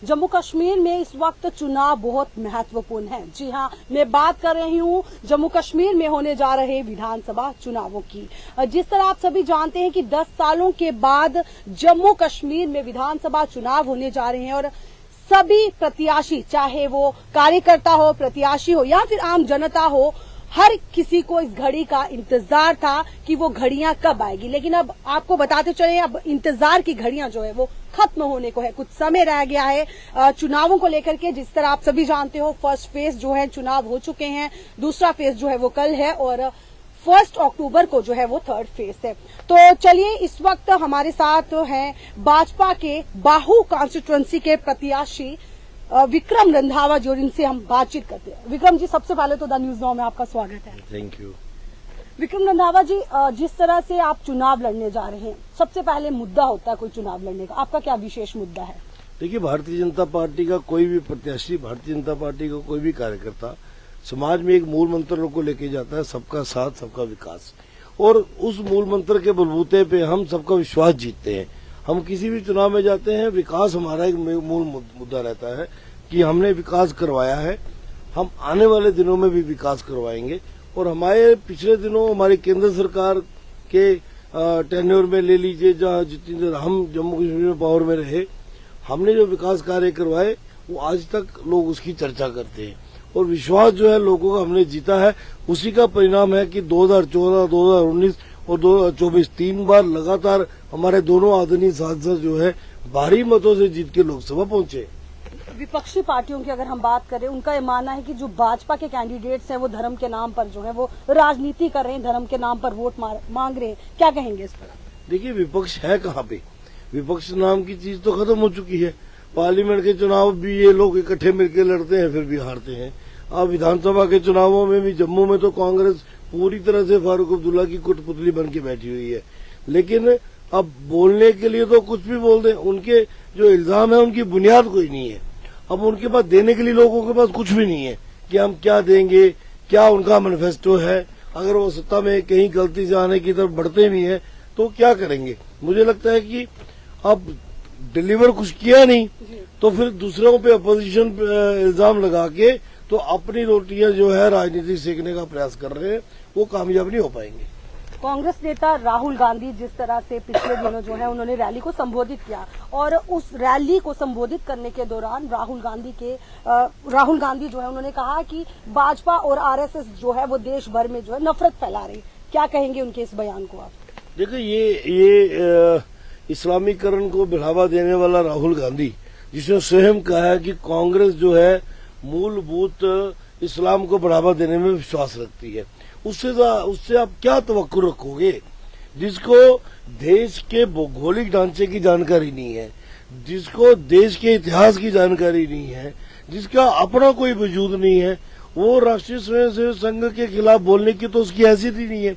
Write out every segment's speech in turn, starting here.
जम्मू कश्मीर में इस वक्त चुनाव बहुत महत्वपूर्ण है। जी हां, मैं बात कर रही हूं जम्मू कश्मीर में होने जा रहे विधानसभा चुनावों की। जिस तरह आप सभी जानते हैं कि 10 सालों के बाद जम्मू कश्मीर में विधानसभा चुनाव होने जा रहे हैं और सभी प्रत्याशी, चाहे वो कार्यकर्ता हो, प्रत्याशी हो या फिर आम जनता हो, हर किसी को इस घड़ी का इंतजार था कि वो घड़ियां कब आएगी। लेकिन अब आपको बताते चले, अब इंतजार की घड़ियां जो है वो खत्म होने को है। कुछ समय रह गया है चुनावों को लेकर के। जिस तरह आप सभी जानते हो, फर्स्ट फेज जो है चुनाव हो चुके हैं, दूसरा फेज जो है वो कल है और 1 अक्टूबर को जो है वो थर्ड फेज है। तो चलिए, इस वक्त हमारे साथ हैं भाजपा के बाहू कॉन्स्टिट्यूएंसी के प्रत्याशी विक्रम रंधावा जी और इनसे हम बातचीत करते हैं। विक्रम जी, सबसे पहले तो द न्यूज नाउ में आपका स्वागत है। Thank you. विक्रम रंधावा जी, जिस तरह से आप चुनाव लड़ने जा रहे हैं, सबसे पहले मुद्दा होता है कोई चुनाव लड़ने का, आपका क्या विशेष मुद्दा है? देखिए, भारतीय जनता पार्टी का कोई भी प्रत्याशी, भारतीय जनता पार्टी का कोई भी कार्यकर्ता समाज में एक मूल मंत्र को लेके जाता है, सबका साथ सबका विकास। और उस मूल मंत्र के बलबूते पे हम सबका विश्वास जीतते हैं। हम किसी भी चुनाव में जाते हैं, विकास हमारा एक मूल मुद्दा रहता है कि हमने विकास करवाया है, हम आने वाले दिनों में भी विकास करवाएंगे। और हमारे पिछले दिनों हमारी केंद्र सरकार के टेन्योर में ले लीजिए, जहाँ जितनी देर हम जम्मू कश्मीर में पावर में रहे, हमने जो विकास कार्य करवाए वो आज तक लोग उसकी चर्चा करते हैं। और विश्वास जो है लोगों का हमने जीता है, उसी का परिणाम है कि 2014, 2019 और 2024 3 बार लगातार हमारे दोनों आदरणीय सांसद जो है भारी मतों से जीत के लोकसभा पहुंचे। विपक्षी पार्टियों की अगर हम बात करें, उनका ये मानना है कि जो भाजपा के कैंडिडेट्स हैं वो धर्म के नाम पर जो है वो राजनीति कर रहे हैं, धर्म के नाम पर वोट मांग रहे हैं। क्या कहेंगे इस पर? देखिए, विपक्ष है कहाँ पे? विपक्ष नाम की चीज तो खत्म हो चुकी है। पार्लियामेंट के चुनाव भी ये लोग इकट्ठे मिलकर लड़ते हैं, फिर भी हारते हैं। अब विधानसभा के चुनावों में भी जम्मू में तो कांग्रेस पूरी तरह से फारूक अब्दुल्ला की कुटपुतली बन के बैठी हुई है। लेकिन अब बोलने के लिए तो कुछ भी बोल दें, उनके जो इल्जाम है उनकी बुनियाद कोई नहीं है। अब उनके पास देने के लिए लोगों के पास कुछ भी नहीं है कि हम क्या देंगे, क्या उनका मैनिफेस्टो है। अगर वो सत्ता में कहीं गलती से आने की तरफ बढ़ते भी हैं तो क्या करेंगे? मुझे लगता है कि अब डिलीवर कुछ किया नहीं तो फिर दूसरों पे अपोजिशन इल्जाम लगा के तो अपनी रोटियां जो है राजनीति सेकने का प्रयास कर रहे हैं, वो कामयाब नहीं हो पाएंगे। कांग्रेस नेता राहुल गांधी जिस तरह से पिछले दिनों जो है उन्होंने रैली को संबोधित किया और उस रैली को संबोधित करने के दौरान राहुल गांधी जो है उन्होंने कहा कि भाजपा और आरएसएस जो है वो देश भर में जो है नफरत फैला रही। क्या कहेंगे उनके इस बयान को आप? देखिए, ये इस्लामीकरण को बढ़ावा देने वाला राहुल गांधी, जिसने स्वयं कहा है कि कांग्रेस जो है मूलभूत इस्लाम को बढ़ावा देने में विश्वास रखती है, उससे आप क्या तवक्कुर रखोगे? जिसको देश के भौगोलिक ढांचे की जानकारी नहीं है, जिसको देश के इतिहास की जानकारी नहीं है, जिसका अपना कोई वजूद नहीं है, वो राष्ट्रीय स्वयंसेवक संघ के खिलाफ बोलने की तो उसकी हैसियत ही नहीं है।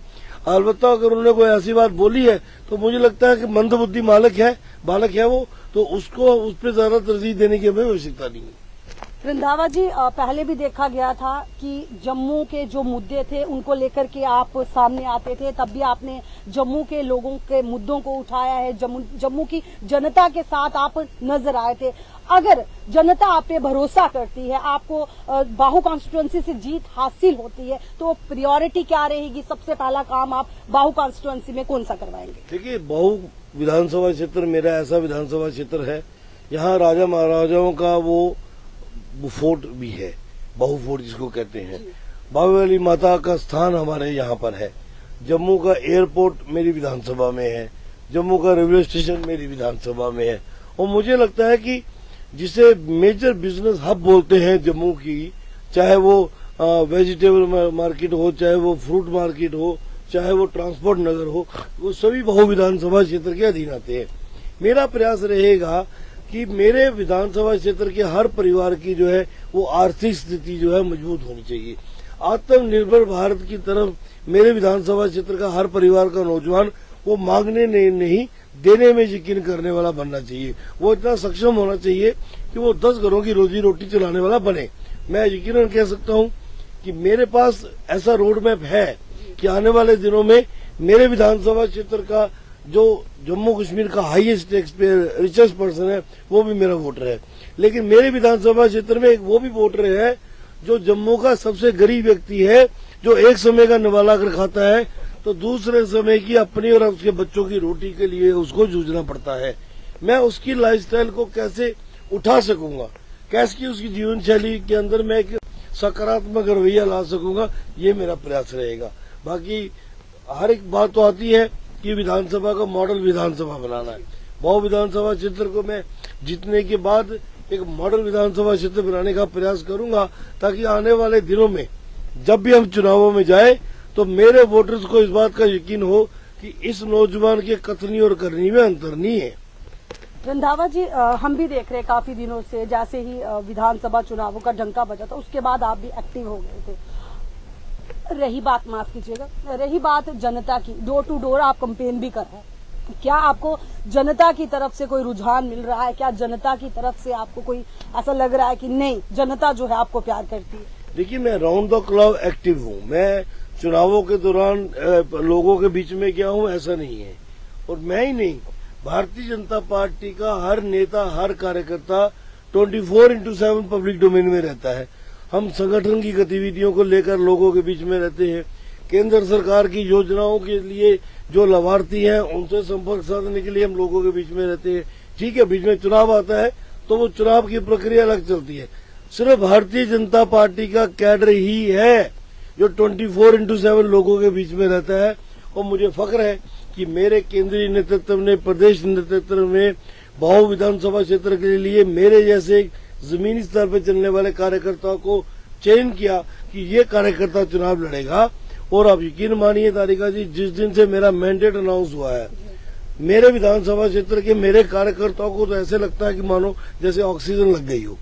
अलबत्ता अगर उन्होंने कोई ऐसी बात बोली है तो मुझे लगता है कि मंदबुद्धि बालक है वो, तो उसको उस पर ज्यादा तरजीह देने की हमें आवश्यकता नहीं है। रंधावा जी, पहले भी देखा गया था कि जम्मू के जो मुद्दे थे उनको लेकर के आप सामने आते थे, तब भी आपने जम्मू के लोगों के मुद्दों को उठाया है, जम्मू की जनता के साथ आप नजर आए थे। अगर जनता आप पे भरोसा करती है, आपको बाहू कॉन्स्टिट्यूएंसी से जीत हासिल होती है, तो प्रायोरिटी क्या रहेगी? सबसे पहला काम आप बाहू कॉन्स्टिट्यूएंसी में कौन सा करवाएंगे? देखिए, बाहू विधानसभा क्षेत्र मेरा ऐसा विधानसभा क्षेत्र है, यहाँ राजा महाराजाओं का वो फोर्ट भी है, बाहू फोर्ट जिसको कहते हैं। बाहुबली माता का स्थान हमारे यहाँ पर है। जम्मू का एयरपोर्ट मेरी विधानसभा में है, जम्मू का रेलवे स्टेशन मेरी विधानसभा में है। और मुझे लगता है कि जिसे मेजर बिजनेस हब बोलते हैं जम्मू की, चाहे वो वेजिटेबल मार्केट हो, चाहे वो फ्रूट मार्केट हो, चाहे वो ट्रांसपोर्ट नगर हो, वो सभी बाहू विधानसभा क्षेत्र के अधीन आते हैं। मेरा प्रयास रहेगा कि मेरे विधानसभा क्षेत्र के हर परिवार की जो है वो आर्थिक स्थिति जो है मजबूत होनी चाहिए। आत्मनिर्भर भारत की तरफ मेरे विधानसभा क्षेत्र का हर परिवार का नौजवान वो मांगने नहीं देने में यकीन करने वाला बनना चाहिए। वो इतना सक्षम होना चाहिए कि वो 10 घरों की रोजी रोटी चलाने वाला बने। मैं यकीनन कह सकता हूँ कि मेरे पास ऐसा रोड मैप है कि आने वाले दिनों में मेरे विधानसभा क्षेत्र का जो जम्मू कश्मीर का highest tax payer richest person है वो भी मेरा वोटर है। लेकिन मेरे विधानसभा क्षेत्र में एक वो भी वोटर है जो जम्मू का सबसे गरीब व्यक्ति है, जो एक समय का निवाला कर खाता है तो दूसरे समय की अपनी और उसके बच्चों की रोटी के लिए उसको जूझना पड़ता है। मैं उसकी लाइफस्टाइल को कैसे उठा सकूंगा, कैसे उसकी जीवन शैली के अंदर मैं एक सकारात्मक रवैया ला सकूंगा, ये मेरा प्रयास रहेगा। बाकी हर एक बात तो आती है कि विधानसभा का मॉडल विधानसभा बनाना है। बहु विधानसभा क्षेत्र को मैं जीतने के बाद एक मॉडल विधानसभा क्षेत्र बनाने का प्रयास करूंगा, ताकि आने वाले दिनों में जब भी हम चुनावों में जाए तो मेरे वोटर्स को इस बात का यकीन हो कि इस नौजवान के कथनी और करनी में अंतर नहीं है। रंधावा जी, हम भी देख रहे हैं काफी दिनों से, जैसे ही विधानसभा चुनावों का डंका बजा था उसके बाद आप भी एक्टिव हो गए थे। रही बात, माफ कीजिएगा, रही बात जनता की, डोर टू डोर आप कैंपेन भी कर रहे हैं, क्या आपको जनता की तरफ से कोई रुझान मिल रहा है? क्या जनता की तरफ से आपको कोई ऐसा लग रहा है कि नहीं, जनता जो है आपको प्यार करती है? देखिए, मैं राउंड द क्लॉक एक्टिव हूँ। मैं चुनावों के दौरान लोगों के बीच में क्या हूँ ऐसा नहीं है। और मैं ही नहीं, भारतीय जनता पार्टी का हर नेता, हर कार्यकर्ता 24/7 पब्लिक डोमेन में रहता है। हम संगठन की गतिविधियों को लेकर लोगों के बीच में रहते हैं। केंद्र सरकार की योजनाओं के लिए जो लाभार्थी हैं उनसे संपर्क साधने के लिए हम लोगों के बीच में रहते हैं। ठीक है, बीच में चुनाव आता है तो वो चुनाव की प्रक्रिया अलग चलती है। सिर्फ भारतीय जनता पार्टी का कैडर ही है जो 24/7 लोगों के बीच में रहता है। और मुझे फख्र है कि मेरे केंद्रीय नेतृत्व ने, प्रदेश नेतृत्व में बहु विधानसभा क्षेत्र के लिए मेरे जैसे जमीनी स्तर पर चलने वाले कार्यकर्ताओं को चयन किया कि ये कार्यकर्ता चुनाव लड़ेगा। और आप यकीन मानिए तारिका जी, जिस दिन से मेरा मैंडेट अनाउंस हुआ है, मेरे विधानसभा क्षेत्र के मेरे कार्यकर्ताओं को तो ऐसे लगता है कि मानो जैसे ऑक्सीजन लग गई हो।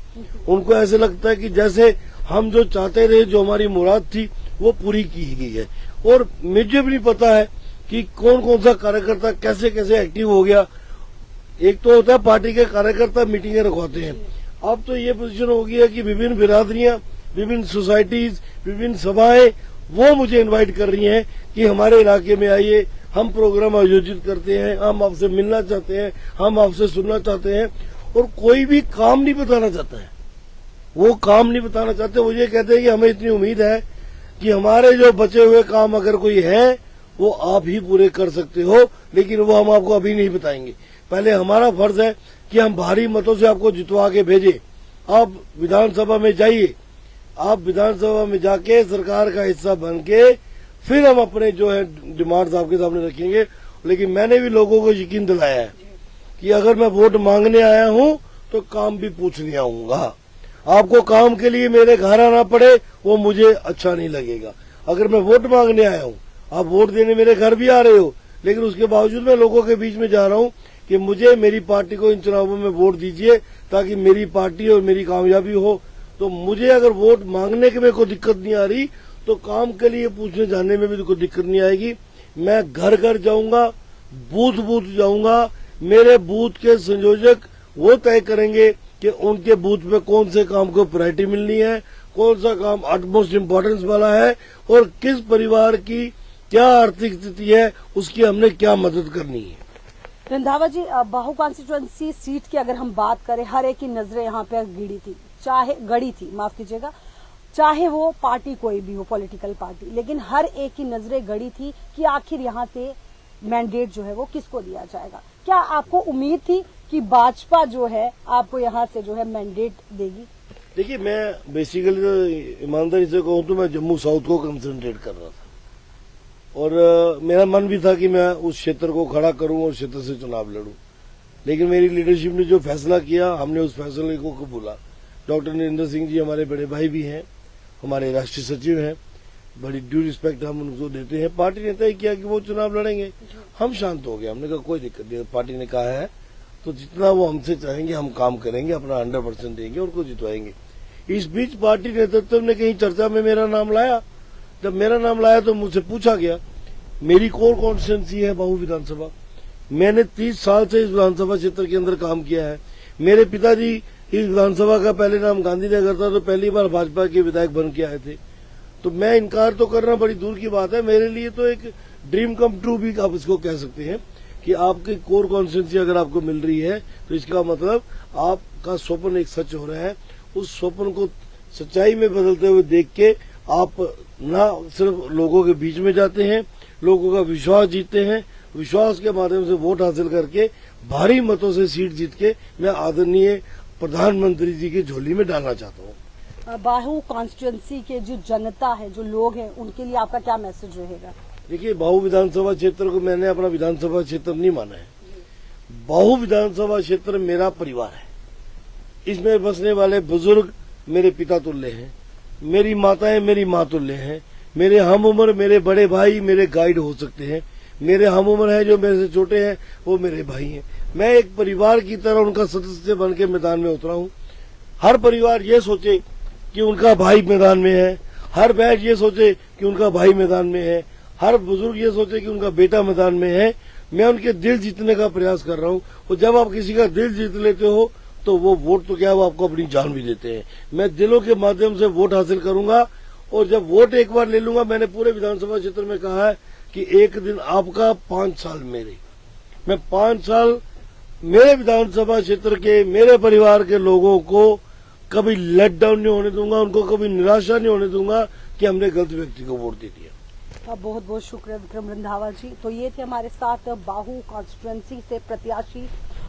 उनको ऐसे लगता है कि जैसे हम जो चाहते रहे, जो हमारी मुराद थी वो पूरी की गई है। और मुझे भी नहीं पता है कि कौन कौन सा कार्यकर्ता कैसे कैसे एक्टिव हो गया। एक तो होता है पार्टी के कार्यकर्ता मीटिंगें रखवाते हैं, अब तो ये पोजीशन हो गई है कि विभिन्न बिरादरियां, विभिन्न सोसाइटीज, विभिन्न सभाएं वो मुझे इनवाइट कर रही हैं कि हमारे इलाके में आइए, हम प्रोग्राम आयोजित करते हैं, हम आपसे मिलना चाहते हैं, हम आपसे सुनना चाहते हैं। और कोई भी काम नहीं बताना चाहता है, वो काम नहीं बताना चाहते। वो ये कहते हैं कि हमें इतनी उम्मीद है कि हमारे जो बचे हुए काम अगर कोई है वो आप ही पूरे कर सकते हो, लेकिन वो हम आपको अभी नहीं बताएंगे। पहले हमारा फर्ज है कि हम भारी मतों से आपको जितवा के भेजे। आप विधानसभा में जाइए, आप विधानसभा में जाके सरकार का हिस्सा बन के फिर हम अपने जो है डिमांड्स आपके सामने रखेंगे। लेकिन मैंने भी लोगों को यकीन दिलाया है कि अगर मैं वोट मांगने आया हूं तो काम भी पूछने आऊंगा। आपको काम के लिए मेरे घर आना पड़े वो मुझे अच्छा नहीं लगेगा। अगर मैं वोट मांगने आया हूं, आप वोट देने मेरे घर भी आ रहे हो, लेकिन उसके बावजूद मैं लोगों के बीच में जा रहा हूं कि मुझे, मेरी पार्टी को इन चुनावों में वोट दीजिए ताकि मेरी पार्टी और मेरी कामयाबी हो। तो मुझे अगर वोट मांगने के में कोई दिक्कत नहीं आ रही तो काम के लिए पूछने जाने में भी कोई दिक्कत नहीं आएगी। मैं घर घर जाऊंगा, बूथ बूथ जाऊंगा। मेरे बूथ के संयोजक वो तय करेंगे कि उनके बूथ में कौन से काम को प्रायोरिटी मिलनी है, कौन सा काम अटमोस्ट इम्पोर्टेंस वाला है और किस परिवार की क्या आर्थिक स्थिति है, उसकी हमने क्या मदद करनी है। रंधावा जी, बाहू कॉन्स्टिट्यूएंसी सीट की अगर हम बात करें, हर एक की नजरें यहाँ पे गड़ी थी, माफ कीजिएगा, चाहे वो पार्टी कोई भी हो, पॉलिटिकल पार्टी, लेकिन हर एक की नजरें गड़ी थी कि आखिर यहाँ से मैंडेट जो है वो किसको दिया जाएगा। क्या आपको उम्मीद थी कि भाजपा जो है आपको यहाँ से जो है मैंडेट देगी? देखिए, मैं बेसिकली तो ईमानदारी से कहूँ तो मैं जम्मू साउथ को कंसंट्रेट कर रहा था और मेरा मन भी था कि मैं उस क्षेत्र को खड़ा करूं और क्षेत्र से चुनाव लड़ूं। लेकिन मेरी लीडरशिप ने जो फैसला किया, हमने उस फैसले को कबूला। डॉक्टर नरेंद्र सिंह जी हमारे बड़े भाई भी हैं, हमारे राष्ट्रीय सचिव हैं, बड़ी ड्यू रिस्पेक्ट हम उनको देते हैं। पार्टी ने तय किया कि वो चुनाव लड़ेंगे, हम शांत हो गए। हमने कहा कोई दिक्कत नहीं, पार्टी ने कहा है तो जितना वो हमसे चाहेंगे हम काम करेंगे, अपना 100% देंगे, उनको जितवाएंगे। इस बीच पार्टी नेतृत्व ने कहीं चर्चा में मेरा नाम लाया। जब मेरा नाम लाया तो मुझसे पूछा गया, मेरी कोर कॉन्स्टिट्यूंसी है बहु विधानसभा, मैंने 30 साल से इस विधानसभा क्षेत्र के अंदर काम किया है। मेरे पिताजी इस विधानसभा का पहले नाम गांधीनगर था, तो पहली बार भाजपा के विधायक बन के आए थे। तो मैं इनकार तो करना बड़ी दूर की बात है, मेरे लिए तो एक ड्रीम कम ट्रू भी आप इसको कह सकते हैं कि आपकी कोर कॉन्स्टिट्यूंसी अगर आपको मिल रही है तो इसका मतलब आपका स्वप्न एक सच हो रहा है। उस स्वप्न को सच्चाई में बदलते हुए देख के आप ना सिर्फ लोगों के बीच में जाते हैं, लोगों का विश्वास जीतते हैं, विश्वास के माध्यम से वोट हासिल करके भारी मतों से सीट जीत के मैं आदरणीय प्रधानमंत्री जी की झोली में डालना चाहता हूँ। बाहू कॉन्स्टिट्यूंसी के जो जनता है, जो लोग हैं, उनके लिए आपका क्या मैसेज रहेगा? देखिए, बाहू विधानसभा क्षेत्र को मैंने अपना विधानसभा क्षेत्र नहीं माना है। बाहू विधानसभा क्षेत्र मेरा परिवार है। इसमें बसने वाले बुजुर्ग मेरे पिता तुल्य हैं, मेरी माताएं मेरी माँ तुल्य हैं, मेरे हम उम्र मेरे बड़े भाई मेरे गाइड हो सकते हैं, मेरे हम उम्र है जो मेरे से छोटे हैं वो मेरे भाई हैं। मैं एक परिवार की तरह उनका सदस्य बन के मैदान में उतरा हूँ। हर परिवार ये सोचे कि उनका भाई मैदान में है, हर बहन ये सोचे कि उनका भाई मैदान में है, हर बुजुर्ग ये सोचे कि उनका बेटा मैदान में है। मैं उनके दिल जीतने का प्रयास कर रहा हूँ। और जब आप किसी का दिल जीत लेते हो तो वो वोट तो क्या, वो आपको अपनी जान भी देते हैं। मैं दिलों के माध्यम से वोट हासिल करूंगा और जब वोट एक बार ले लूंगा, मैंने पूरे विधानसभा क्षेत्र में कहा है कि एक दिन आपका 5 साल मेरे, मैं 5 साल मेरे विधानसभा क्षेत्र के मेरे परिवार के लोगों को कभी लेट डाउन नहीं होने दूंगा, उनको कभी निराशा नहीं होने दूंगा कि हमने गलत व्यक्ति को वोट दे दिया। बहुत बहुत शुक्रिया विक्रम रंधावा जी। तो ये थे हमारे साथ बाहू कॉन्स्टिट्यूंसी से प्रत्याशी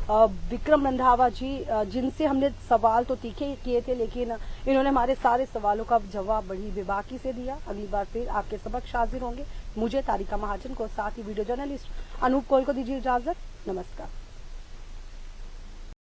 विक्रम रंधावा जी, जिनसे हमने सवाल तो तीखे किए थे, लेकिन इन्होंने हमारे सारे सवालों का जवाब बड़ी बेबाकी से दिया। अगली बार फिर आपके समक्ष हाजिर होंगे। मुझे तारिका महाजन को, साथ ही वीडियो जर्नलिस्ट अनूप कौल को दीजिए इजाजत। नमस्कार।